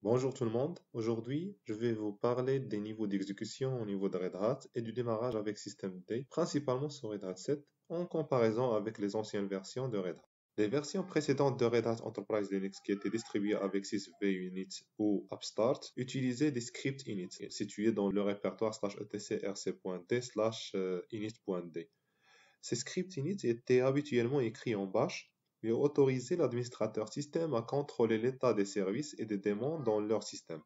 Bonjour tout le monde, aujourd'hui je vais vous parler des niveaux d'exécution au niveau de Red Hat et du démarrage avec systemd, principalement sur Red Hat 7 en comparaison avec les anciennes versions de Red Hat. Les versions précédentes de Red Hat Enterprise Linux qui étaient distribuées avec sysvinit ou Upstart utilisaient des scripts init situés dans le répertoire /etc/rc.d/init.d. Ces scripts init étaient habituellement écrits en bash et autorisaient l'administrateur système à contrôler l'état des services et des démons dans leur système.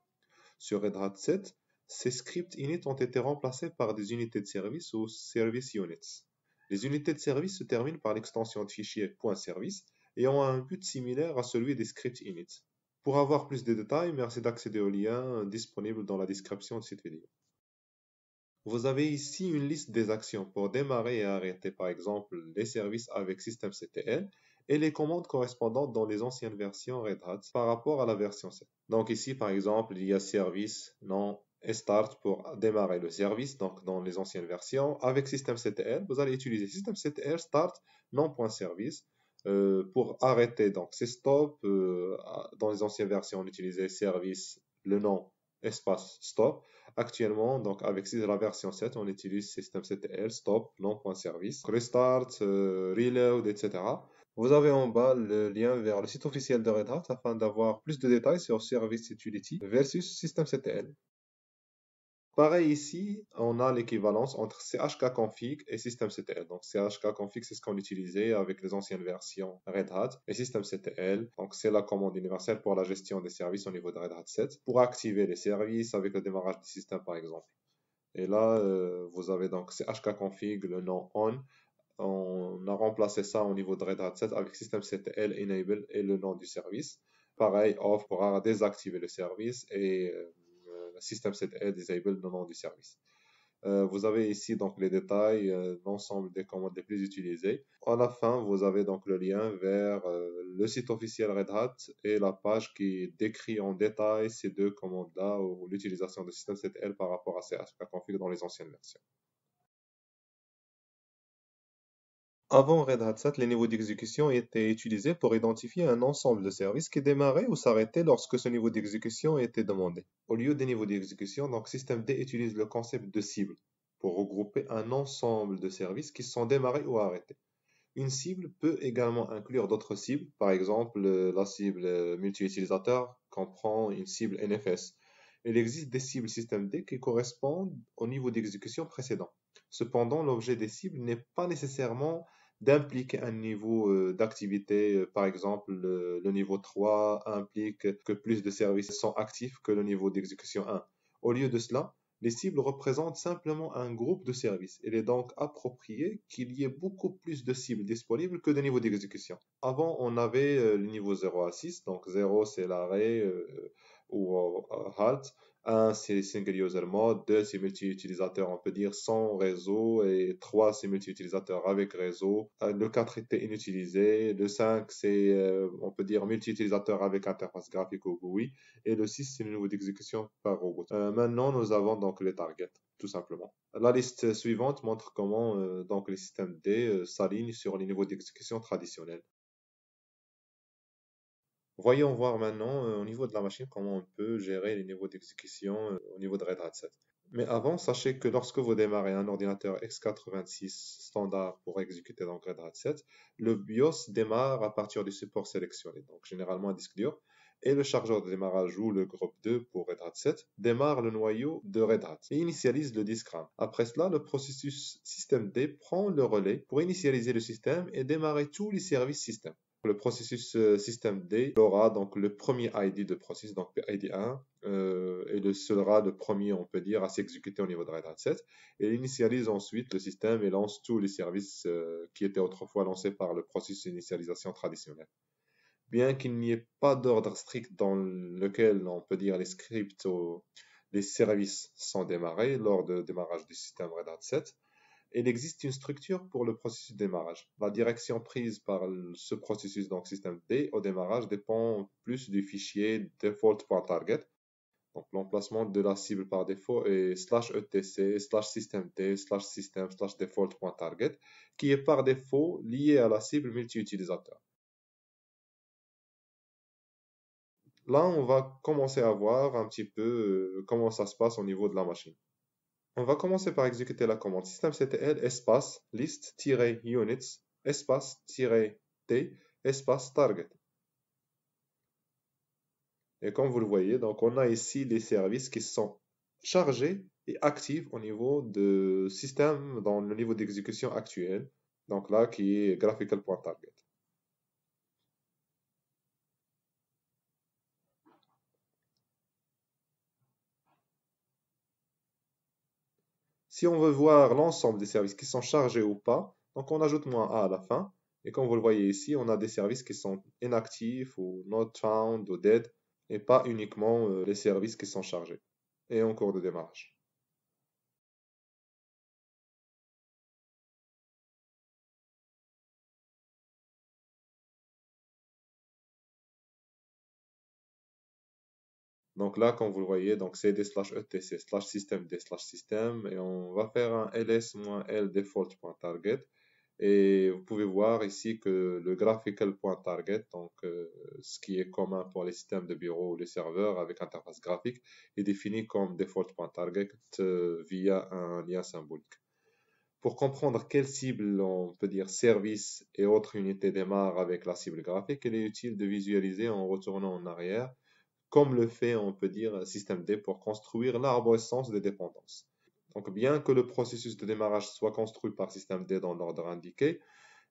Sur Red Hat 7, ces scripts init ont été remplacés par des unités de service ou service units. Les unités de service se terminent par l'extension de fichier .service et ont un but similaire à celui des scripts init. Pour avoir plus de détails, merci d'accéder au lien disponible dans la description de cette vidéo. Vous avez ici une liste des actions pour démarrer et arrêter par exemple les services avec systemctl et les commandes correspondantes dans les anciennes versions Red Hat par rapport à la version 7. Donc ici par exemple il y a service, non et start pour démarrer le service, donc dans les anciennes versions. Avec systemctl, vous allez utiliser systemctl start non.service. Pour arrêter, donc c'est stop. Dans les anciennes versions on utilisait service, le nom, espace stop. Actuellement, donc avec la version 7, on utilise systemctl stop non.service, restart, reload, etc. Vous avez en bas le lien vers le site officiel de Red Hat afin d'avoir plus de détails sur Service Utility versus systemctl. Pareil ici, on a l'équivalence entre chkconfig et systemctl. Donc chkconfig, c'est ce qu'on utilisait avec les anciennes versions Red Hat. Et systemctl, donc c'est la commande universelle pour la gestion des services au niveau de Red Hat 7, pour activer les services avec le démarrage du système par exemple. Et là, vous avez donc chkconfig, le nom on. On a remplacé ça au niveau de Red Hat 7 avec systemctl enable et le nom du service. Pareil, off pour désactiver le service et systemctl disable le nom du service. Vous avez ici donc les détails, l'ensemble des commandes les plus utilisées. À la fin, vous avez donc le lien vers le site officiel Red Hat et la page qui décrit en détail ces deux commandes-là ou l'utilisation de systemctl par rapport à chkconfig dans les anciennes versions. Avant Red Hat 7, les niveaux d'exécution étaient utilisés pour identifier un ensemble de services qui démarraient ou s'arrêtaient lorsque ce niveau d'exécution était demandé. Au lieu des niveaux d'exécution, donc systemd utilise le concept de cible pour regrouper un ensemble de services qui sont démarrés ou arrêtés. Une cible peut également inclure d'autres cibles, par exemple la cible multi-utilisateur comprend une cible NFS. Il existe des cibles systemd qui correspondent au niveau d'exécution précédent. Cependant, l'objet des cibles n'est pas nécessairement d'impliquer un niveau d'activité. Par exemple, le niveau 3 implique que plus de services sont actifs que le niveau d'exécution 1. Au lieu de cela, les cibles représentent simplement un groupe de services. Il est donc approprié qu'il y ait beaucoup plus de cibles disponibles que de niveaux d'exécution. Avant, on avait le niveau 0 à 6, donc 0 c'est l'arrêt ou halt, 1 c'est single user mode, 2 c'est multi-utilisateur, on peut dire sans réseau, et 3 c'est multi-utilisateur avec réseau, le 4 était inutilisé, le 5 c'est on peut dire multi-utilisateur avec interface graphique ou GUI, et le 6 c'est le niveau d'exécution par robot. Maintenant nous avons donc les targets, tout simplement. La liste suivante montre comment donc les systèmes D s'alignent sur les niveaux d'exécution traditionnels. Voyons voir maintenant au niveau de la machine comment on peut gérer les niveaux d'exécution au niveau de Red Hat 7. Mais avant, sachez que lorsque vous démarrez un ordinateur x86 standard pour exécuter dans Red Hat 7, le BIOS démarre à partir du support sélectionné, donc généralement un disque dur, et le chargeur de démarrage ou le groupe 2 pour Red Hat 7 démarre le noyau de Red Hat et initialise le disque RAM. Après cela, le processus systemd prend le relais pour initialiser le système et démarrer tous les services système. Le processus systemd aura donc le premier ID de processus, donc ID 1, et sera le premier, on peut dire, à s'exécuter au niveau de Red Hat 7. Et il initialise ensuite le système et lance tous les services qui étaient autrefois lancés par le processus d'initialisation traditionnel. Bien qu'il n'y ait pas d'ordre strict dans lequel on peut dire les scripts ou les services sont démarrés lors du démarrage du système Red Hat 7, il existe une structure pour le processus de démarrage. La direction prise par ce processus, donc systemd, au démarrage dépend plus du fichier default.target. Donc l'emplacement de la cible par défaut est /etc, /systemd, /system, /default.target, qui est par défaut lié à la cible multi-utilisateur. Là, on va commencer à voir un petit peu comment ça se passe au niveau de la machine. On va commencer par exécuter la commande systemctl espace list-units espace-t espace target. Et comme vous le voyez, donc on a ici les services qui sont chargés et actifs au niveau de système dans le niveau d'exécution actuel. Donc là, qui est graphical.target. Si on veut voir l'ensemble des services qui sont chargés ou pas, donc on ajoute "-a" à la fin. Et comme vous le voyez ici, on a des services qui sont inactifs ou not found ou dead, et pas uniquement les services qui sont chargés et en cours de démarrage. Donc là, comme vous le voyez, donc cd/etc/systemd/system et on va faire un ls-l default.target. Et vous pouvez voir ici que le graphical.target, donc ce qui est commun pour les systèmes de bureau ou les serveurs avec interface graphique, est défini comme default.target via un lien symbolique. Pour comprendre quelle cible, on peut dire service et autres unités démarrent avec la cible graphique, il est utile de visualiser en retournant en arrière, comme le fait, on peut dire, systemd pour construire l'arborescence des dépendances. Donc, bien que le processus de démarrage soit construit par systemd dans l'ordre indiqué,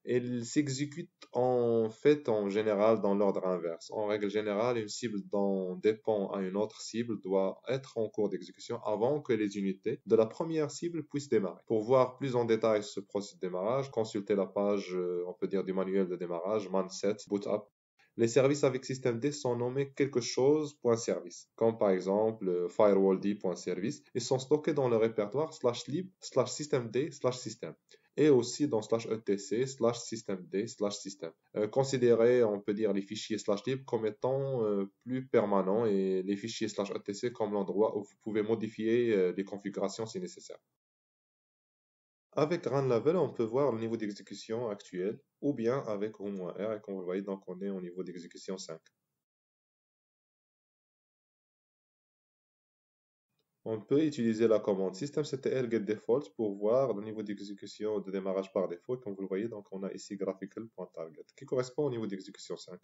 il s'exécute en fait en général dans l'ordre inverse. En règle générale, une cible dont dépend à une autre cible doit être en cours d'exécution avant que les unités de la première cible puissent démarrer. Pour voir plus en détail ce processus de démarrage, consultez la page, on peut dire, du manuel de démarrage, man7, boot up. Les services avec systemd sont nommés quelque chose.service, comme par exemple firewallD.service, et sont stockés dans le répertoire /lib/systemd/system et aussi dans /etc/systemd/system. Considérez, on peut dire, les fichiers /lib comme étant plus permanents et les fichiers /etc comme l'endroit où vous pouvez modifier les configurations si nécessaire. Avec run level, on peut voir le niveau d'exécution actuel, ou bien avec room-r, et comme vous voyez, donc on est au niveau d'exécution 5. On peut utiliser la commande systemctl getDefault pour voir le niveau d'exécution de démarrage par défaut. Comme vous le voyez, donc on a ici graphical.target qui correspond au niveau d'exécution 5.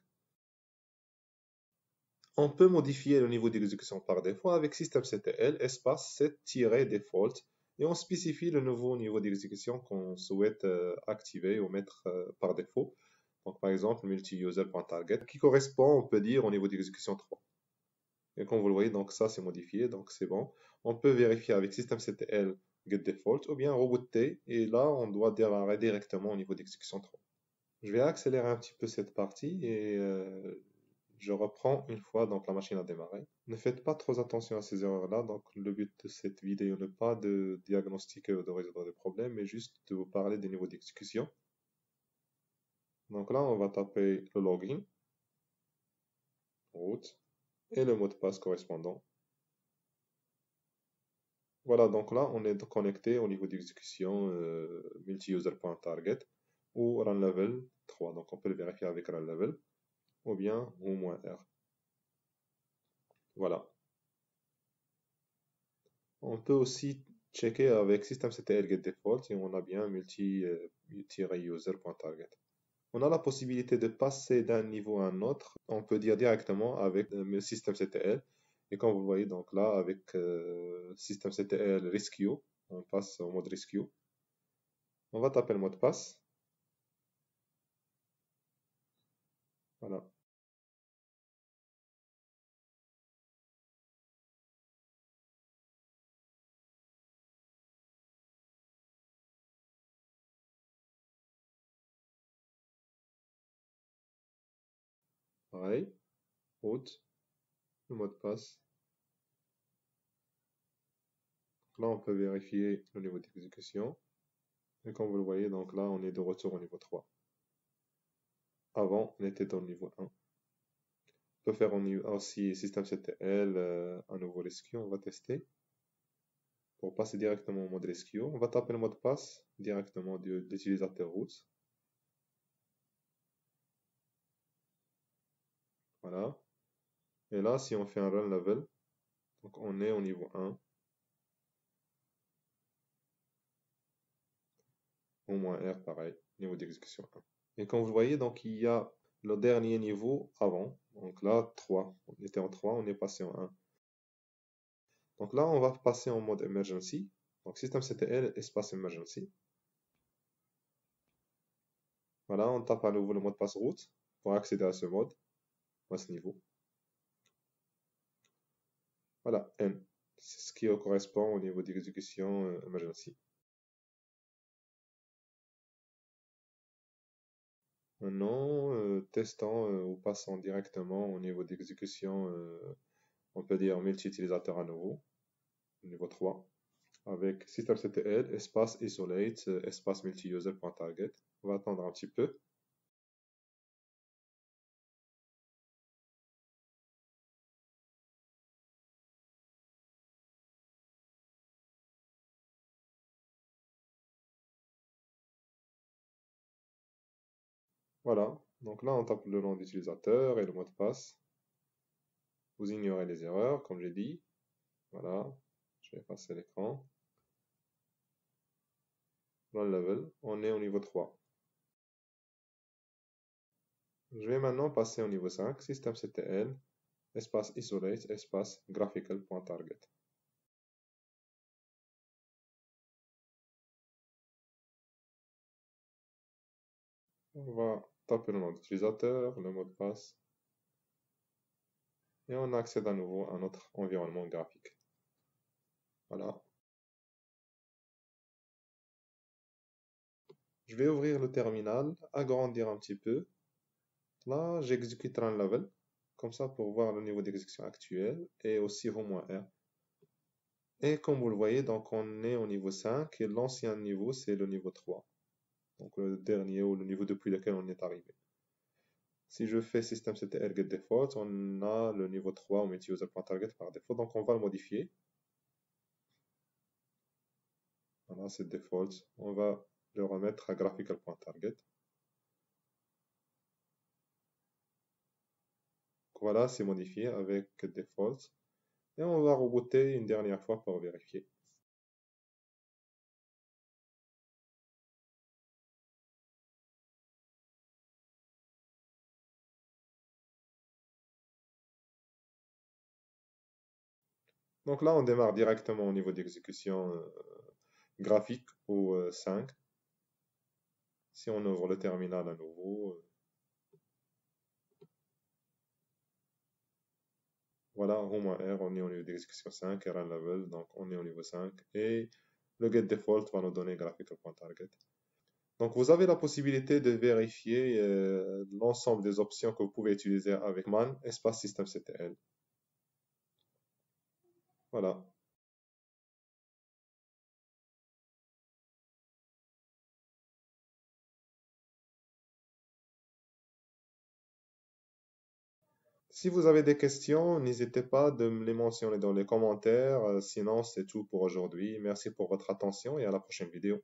On peut modifier le niveau d'exécution par défaut avec systemctl espace set-default et on spécifie le nouveau niveau d'exécution qu'on souhaite activer ou mettre par défaut. Donc par exemple multi-user.target qui correspond, on peut dire, au niveau d'exécution 3. Et comme vous le voyez, donc ça c'est modifié, donc c'est bon. On peut vérifier avec systemctl getDefault ou bien rebooter et là on doit démarrer directement au niveau d'exécution 3. Je vais accélérer un petit peu cette partie et je reprends une fois donc la machine a démarré. Ne faites pas trop attention à ces erreurs-là, donc le but de cette vidéo n'est pas de diagnostiquer ou de résoudre des problèmes, mais juste de vous parler des niveaux d'exécution. Donc là on va taper le login, root, et le mot de passe correspondant. Voilà, donc là, on est connecté au niveau d'exécution multi-user.target ou run level 3. Donc, on peut le vérifier avec run level ou bien -r. Voilà. On peut aussi checker avec systemctl getDefault si on a bien multi-user.target. On a la possibilité de passer d'un niveau à un autre, on peut dire directement avec systemctl. Et comme vous le voyez, donc là, avec systemctl rescue, on passe au mode rescue. On va taper le mot de passe. Voilà. Pareil, route, le mot de passe. Là, on peut vérifier le niveau d'exécution. Et comme vous le voyez, donc là, on est de retour au niveau 3. Avant, on était au niveau 1. On peut faire aussi systemctl, un nouveau rescue, on va tester. Pour passer directement au mode rescue, on va taper le mot de passe directement de l'utilisateur root. Voilà. Et là, si on fait un run level, donc on est au niveau 1. Au moins R, pareil, niveau d'exécution 1. Et comme vous voyez, donc il y a le dernier niveau avant. Donc là, 3. On était en 3, on est passé en 1. Donc là, on va passer en mode emergency. Donc systemctl espace emergency. Voilà, on tape à nouveau le mot de passe route pour accéder à ce mode, à ce niveau. Voilà, N. C'est ce qui correspond au niveau d'exécution emergency. Maintenant, testant ou passant directement au niveau d'exécution, on peut dire multi-utilisateur à nouveau, niveau 3, avec systemctl espace isolate espace multi-user.target. On va attendre un petit peu. Voilà, donc là on tape le nom d'utilisateur et le mot de passe. Vous ignorez les erreurs, comme j'ai dit. Voilà, je vais effacer l'écran. Run level, on est au niveau 3. Je vais maintenant passer au niveau 5, systemctl, espace isolate, espace graphical.target. On va taper le nom d'utilisateur, le mot de passe, et on accède à nouveau à notre environnement graphique. Voilà. Je vais ouvrir le terminal, agrandir un petit peu. Là, j'exécute run level, comme ça pour voir le niveau d'exécution actuel, et aussi -R. Et comme vous le voyez, donc on est au niveau 5, et l'ancien niveau, c'est le niveau 3. Donc le dernier ou le niveau depuis lequel on est arrivé. Si je fais systemctl get default, on a le niveau 3 au multi-user.target par défaut, donc on va le modifier. Voilà, c'est default. On va le remettre à graphical.target. Voilà, c'est modifié avec default. Et on va rebooter une dernière fois pour vérifier. Donc là, on démarre directement au niveau d'exécution graphique au 5. Si on ouvre le terminal à nouveau, voilà, -R, on est au niveau d'exécution 5, run level, donc on est au niveau 5, et le get default va nous donner graphical.target. Donc vous avez la possibilité de vérifier l'ensemble des options que vous pouvez utiliser avec man espace systemctl. Voilà. Si vous avez des questions, n'hésitez pas de me les mentionner dans les commentaires. Sinon, c'est tout pour aujourd'hui. Merci pour votre attention et à la prochaine vidéo.